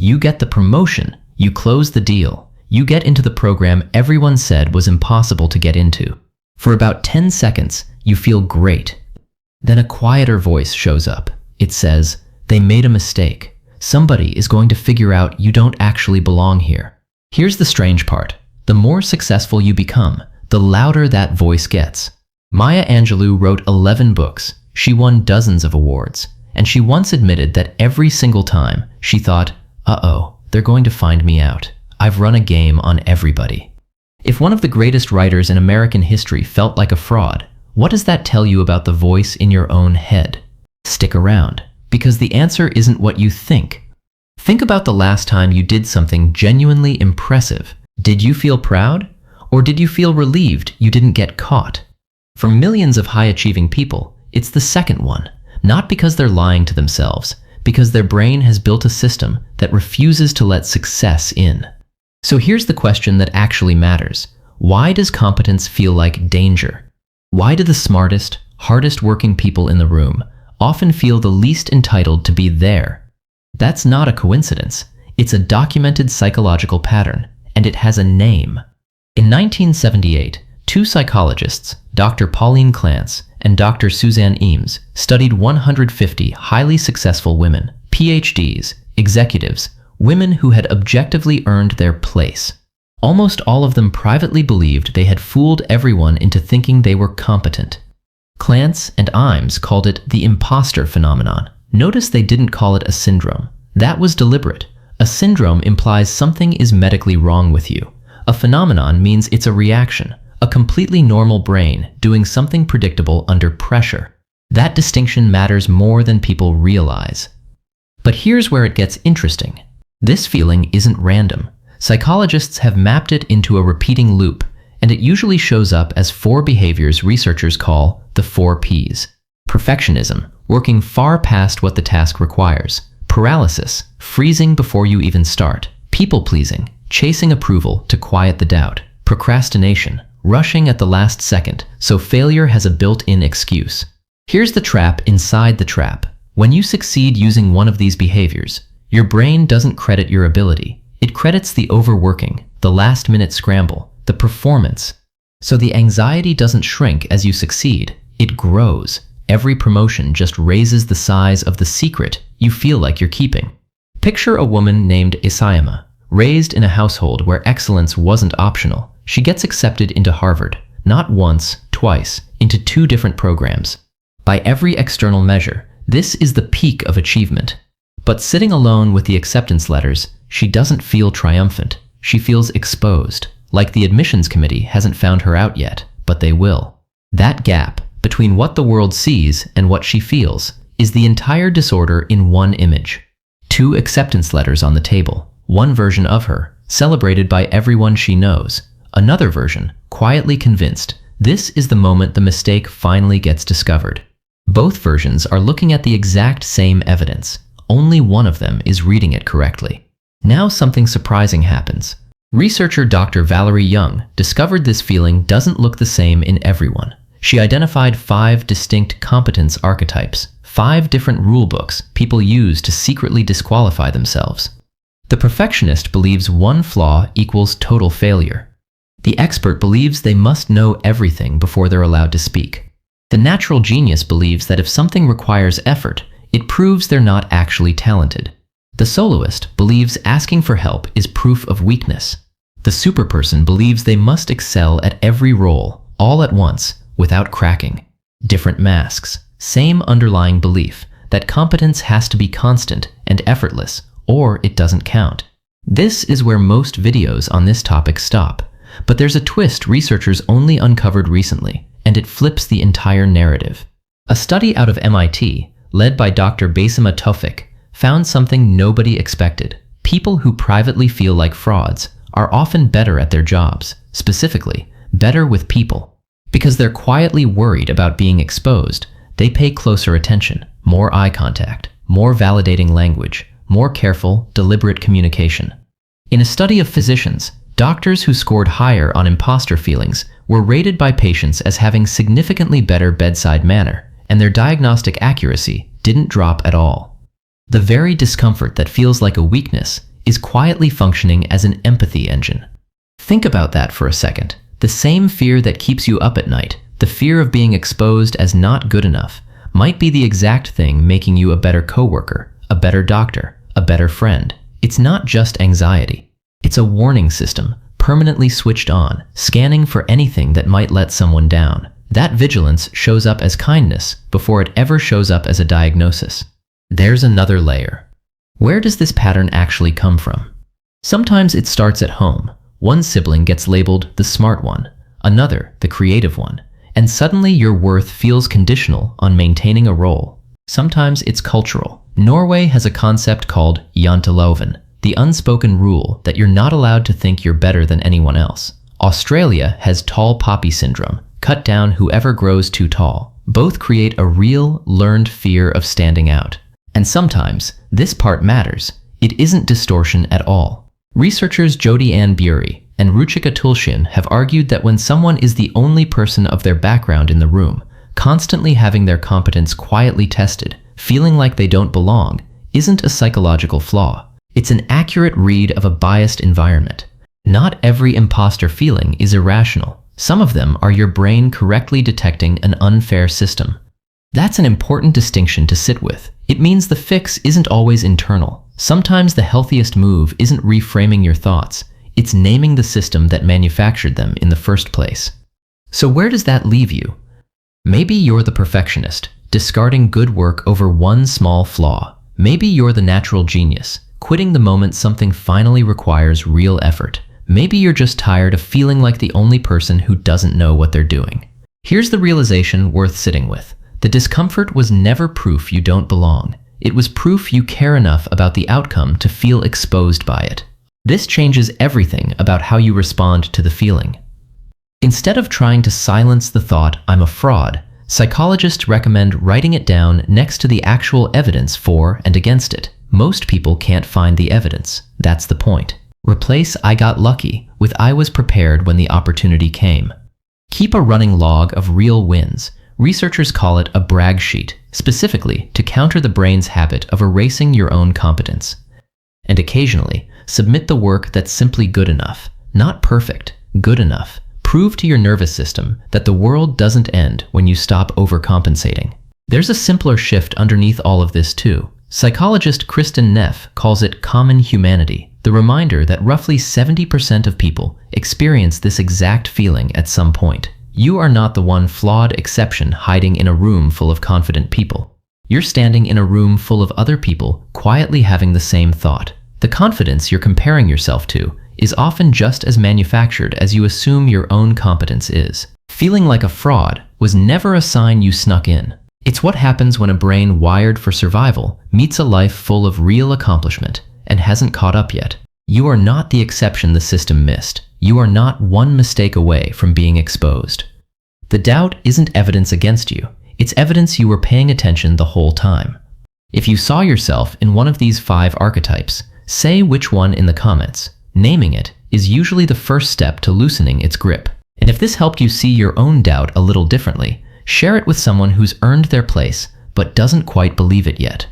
You get the promotion. You close the deal. You get into the program everyone said was impossible to get into. For about 10 seconds, you feel great. Then a quieter voice shows up. It says, "They made a mistake. Somebody is going to figure out you don't actually belong here." Here's the strange part. The more successful you become, the louder that voice gets. Maya Angelou wrote 11 books. She won dozens of awards. And she once admitted that every single time she thought, "Uh-oh, they're going to find me out. I've run a game on everybody." If one of the greatest writers in American history felt like a fraud, what does that tell you about the voice in your own head? Stick around, because the answer isn't what you think. Think about the last time you did something genuinely impressive. Did you feel proud? Or did you feel relieved you didn't get caught? For millions of high-achieving people, it's the second one, not because they're lying to themselves, because their brain has built a system that refuses to let success in. So here's the question that actually matters. Why does competence feel like danger? Why do the smartest, hardest working people in the room often feel the least entitled to be there? That's not a coincidence. It's a documented psychological pattern, and it has a name. In 1978, two psychologists, Dr. Pauline Clance and Dr. Suzanne Eames, studied 150 highly successful women, PhDs, executives, women who had objectively earned their place. Almost all of them privately believed they had fooled everyone into thinking they were competent. Clance and Eames called it the imposter phenomenon. Notice they didn't call it a syndrome. That was deliberate. A syndrome implies something is medically wrong with you. A phenomenon means it's a reaction, a completely normal brain doing something predictable under pressure. That distinction matters more than people realize. But here's where it gets interesting. This feeling isn't random. Psychologists have mapped it into a repeating loop, and it usually shows up as 4 behaviors researchers call the 4 Ps. Perfectionism, working far past what the task requires. Paralysis, freezing before you even start. People-pleasing, chasing approval to quiet the doubt. Procrastination, rushing at the last second, so failure has a built-in excuse. Here's the trap inside the trap. When you succeed using one of these behaviors, your brain doesn't credit your ability. It credits the overworking, the last-minute scramble, the performance. So the anxiety doesn't shrink as you succeed, it grows. Every promotion just raises the size of the secret you feel like you're keeping. Picture a woman named Isayama, raised in a household where excellence wasn't optional. She gets accepted into Harvard, not once, twice, into 2 different programs. By every external measure, this is the peak of achievement. But sitting alone with the acceptance letters, she doesn't feel triumphant. She feels exposed, like the admissions committee hasn't found her out yet, but they will. That gap between what the world sees and what she feels is the entire disorder in one image. 2 acceptance letters on the table, one version of her, celebrated by everyone she knows, another version, quietly convinced. This is the moment the mistake finally gets discovered. Both versions are looking at the exact same evidence. Only one of them is reading it correctly. Now something surprising happens. Researcher Dr. Valerie Young discovered this feeling doesn't look the same in everyone. She identified 5 distinct competence archetypes, 5 different rulebooks people use to secretly disqualify themselves. The perfectionist believes one flaw equals total failure. The expert believes they must know everything before they're allowed to speak. The natural genius believes that if something requires effort, it proves they're not actually talented. The soloist believes asking for help is proof of weakness. The superperson believes they must excel at every role, all at once, without cracking. Different masks, same underlying belief that competence has to be constant and effortless, or it doesn't count. This is where most videos on this topic stop. But there's a twist researchers only uncovered recently, and it flips the entire narrative. A study out of MIT, led by Dr. Basima Tawfik, found something nobody expected. People who privately feel like frauds are often better at their jobs, specifically, better with people. Because they're quietly worried about being exposed, they pay closer attention, more eye contact, more validating language, more careful, deliberate communication. In a study of physicians, doctors who scored higher on imposter feelings were rated by patients as having significantly better bedside manner, and their diagnostic accuracy didn't drop at all. The very discomfort that feels like a weakness is quietly functioning as an empathy engine. Think about that for a second. The same fear that keeps you up at night, the fear of being exposed as not good enough, might be the exact thing making you a better coworker, a better doctor, a better friend. It's not just anxiety. It's a warning system, permanently switched on, scanning for anything that might let someone down. That vigilance shows up as kindness before it ever shows up as a diagnosis. There's another layer. Where does this pattern actually come from? Sometimes it starts at home. One sibling gets labeled the smart one, another the creative one, and suddenly your worth feels conditional on maintaining a role. Sometimes it's cultural. Norway has a concept called janteloven, the unspoken rule that you're not allowed to think you're better than anyone else. Australia has tall poppy syndrome, cut down whoever grows too tall. Both create a real, learned fear of standing out. And sometimes, this part matters. It isn't distortion at all. Researchers Jodi Ann Bury and Ruchika Tulshin have argued that when someone is the only person of their background in the room, constantly having their competence quietly tested, feeling like they don't belong, isn't a psychological flaw. It's an accurate read of a biased environment. Not every imposter feeling is irrational. Some of them are your brain correctly detecting an unfair system. That's an important distinction to sit with. It means the fix isn't always internal. Sometimes the healthiest move isn't reframing your thoughts. It's naming the system that manufactured them in the first place. So where does that leave you? Maybe you're the perfectionist, discarding good work over one small flaw. Maybe you're the natural genius, quitting the moment something finally requires real effort. Maybe you're just tired of feeling like the only person who doesn't know what they're doing. Here's the realization worth sitting with. The discomfort was never proof you don't belong. It was proof you care enough about the outcome to feel exposed by it. This changes everything about how you respond to the feeling. Instead of trying to silence the thought, "I'm a fraud," psychologists recommend writing it down next to the actual evidence for and against it. Most people can't find the evidence. That's the point. Replace "I got lucky" with "I was prepared when the opportunity came." Keep a running log of real wins. Researchers call it a brag sheet, specifically to counter the brain's habit of erasing your own competence. And occasionally, submit the work that's simply good enough. Not perfect, good enough. Prove to your nervous system that the world doesn't end when you stop overcompensating. There's a simpler shift underneath all of this too. Psychologist Kristen Neff calls it common humanity, the reminder that roughly 70% of people experience this exact feeling at some point. You are not the one flawed exception hiding in a room full of confident people. You're standing in a room full of other people quietly having the same thought. The confidence you're comparing yourself to is often just as manufactured as you assume your own competence is. Feeling like a fraud was never a sign you snuck in. It's what happens when a brain wired for survival meets a life full of real accomplishment and hasn't caught up yet. You are not the exception the system missed. You are not one mistake away from being exposed. The doubt isn't evidence against you. It's evidence you were paying attention the whole time. If you saw yourself in one of these 5 archetypes, say which one in the comments. Naming it is usually the first step to loosening its grip. And if this helped you see your own doubt a little differently, share it with someone who's earned their place but doesn't quite believe it yet.